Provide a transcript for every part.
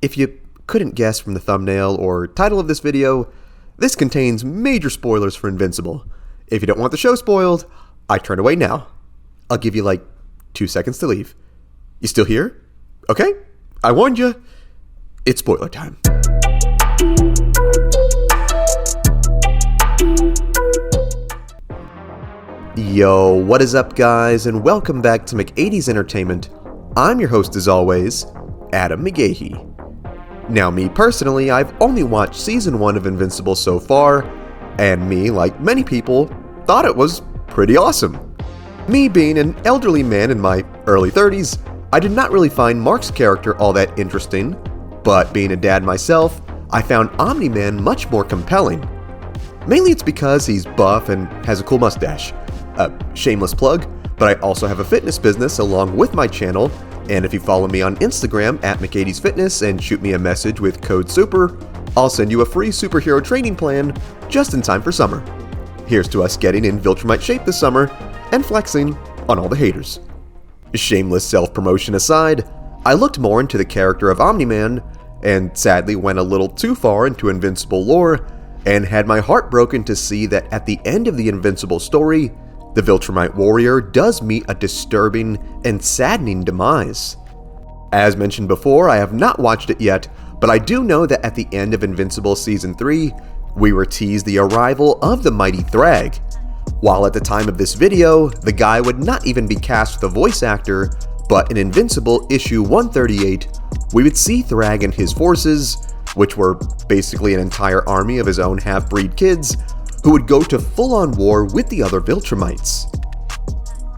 If you couldn't guess from the thumbnail or title of this video, this contains major spoilers for Invincible. If you don't want the show spoiled, I turn away now. I'll give you like 2 seconds to leave. You still here? Okay, I warned you. It's spoiler time. Yo, what is up guys, and welcome back to McAdee's Entertainment. I'm your host as always, Adam McGahee. Now me personally, I've only watched season 1 of Invincible so far, and me, like many people, thought it was pretty awesome. Me being an elderly man in my early 30s, I did not really find Mark's character all that interesting, but being a dad myself, I found Omni-Man much more compelling. Mainly it's because he's buff and has a cool mustache. Shameless plug, but I also have a fitness business along with my channel, and if you follow me on Instagram at McAdee's Fitness and shoot me a message with code SUPER, I'll send you a free superhero training plan just in time for summer. Here's to us getting in Viltrumite shape this summer and flexing on all the haters. Shameless self-promotion aside, I looked more into the character of Omni-Man and sadly went a little too far into Invincible lore and had my heart broken to see that at the end of the Invincible story, the Viltrumite warrior does meet a disturbing and saddening demise. As mentioned before, I have not watched it yet, but I do know that at the end of Invincible Season 3, we were teased the arrival of the mighty Thragg. While at the time of this video, the guy would not even be cast with a voice actor, but in Invincible issue 138, we would see Thragg and his forces, which were basically an entire army of his own half-breed kids, who would go to full-on war with the other Viltrumites.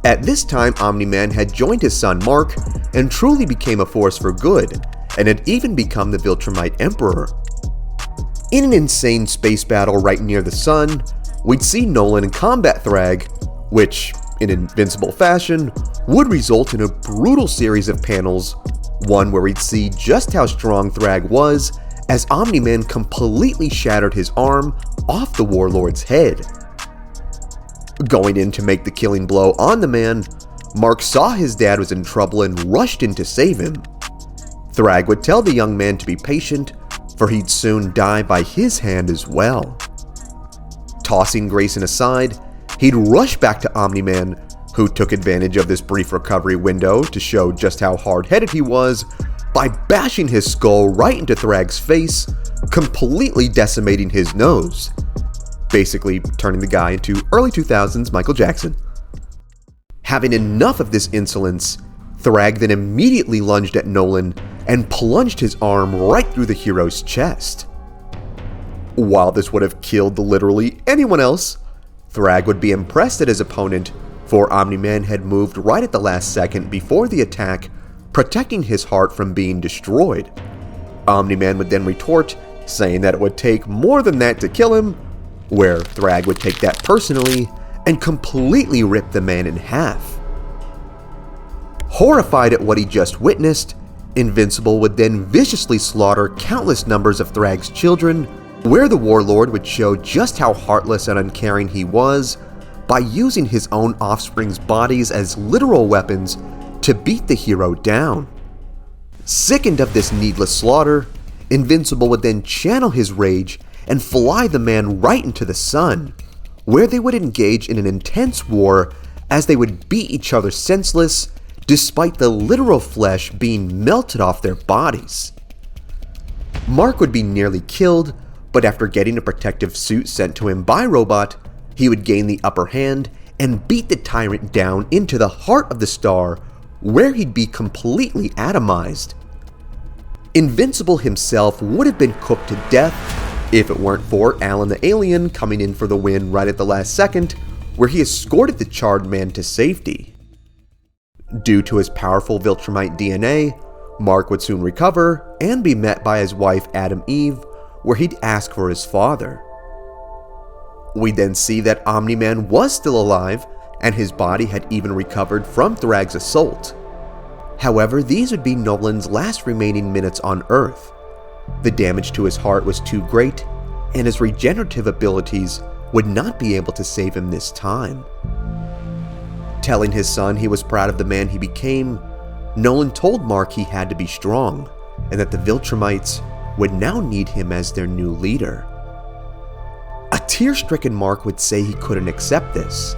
At this time, Omni-Man had joined his son Mark and truly became a force for good, and had even become the Viltrumite Emperor. In an insane space battle right near the sun, we'd see Nolan combat Thragg, which, in Invincible fashion, would result in a brutal series of panels, one where we'd see just how strong Thragg was as Omni-Man completely shattered his arm off the warlord's head. Going in to make the killing blow on the man, Mark saw his dad was in trouble and rushed in to save him. Thragg would tell the young man to be patient, for he'd soon die by his hand as well. Tossing Grayson aside, he'd rush back to Omni-Man, who took advantage of this brief recovery window to show just how hard-headed he was by bashing his skull right into Thragg's face, completely decimating his nose, basically turning the guy into early 2000s Michael Jackson. Having enough of this insolence, Thragg then immediately lunged at Nolan and plunged his arm right through the hero's chest. While this would have killed literally anyone else, Thragg would be impressed at his opponent, for Omni-Man had moved right at the last second before the attack, protecting his heart from being destroyed. Omni-Man would then retort, saying that it would take more than that to kill him, where Thragg would take that personally and completely rip the man in half. Horrified at what he just witnessed, Invincible would then viciously slaughter countless numbers of Thragg's children, where the warlord would show just how heartless and uncaring he was by using his own offspring's bodies as literal weapons to beat the hero down. Sickened of this needless slaughter, Invincible would then channel his rage and fly the man right into the sun, where they would engage in an intense war as they would beat each other senseless, despite the literal flesh being melted off their bodies. Mark would be nearly killed, but after getting a protective suit sent to him by Robot, he would gain the upper hand and beat the tyrant down into the heart of the star, where he'd be completely atomized. Invincible himself would have been cooked to death if it weren't for Alan the Alien coming in for the win right at the last second, where he escorted the charred man to safety. Due to his powerful Viltrumite DNA, Mark would soon recover and be met by his wife Adam Eve, where he'd ask for his father. We'd then see that Omni-Man was still alive, and his body had even recovered from Thragg's assault. However, these would be Nolan's last remaining minutes on Earth. The damage to his heart was too great, and his regenerative abilities would not be able to save him this time. Telling his son he was proud of the man he became, Nolan told Mark he had to be strong, and that the Viltrumites would now need him as their new leader. A tear-stricken Mark would say he couldn't accept this.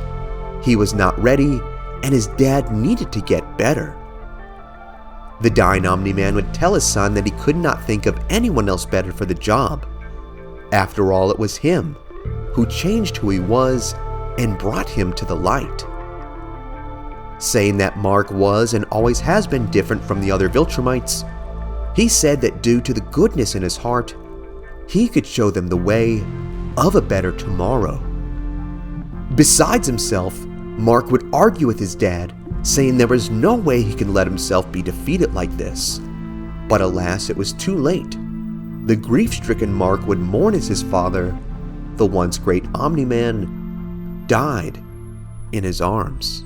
He was not ready, and his dad needed to get better. The dying Omni-Man would tell his son that he could not think of anyone else better for the job. After all, it was him who changed who he was and brought him to the light. Saying that Mark was and always has been different from the other Viltrumites, he said that due to the goodness in his heart, he could show them the way of a better tomorrow. Besides himself, Mark would argue with his dad, saying there was no way he could let himself be defeated like this. But alas, it was too late. The grief-stricken Mark would mourn as his father, the once great Omni-Man, died in his arms.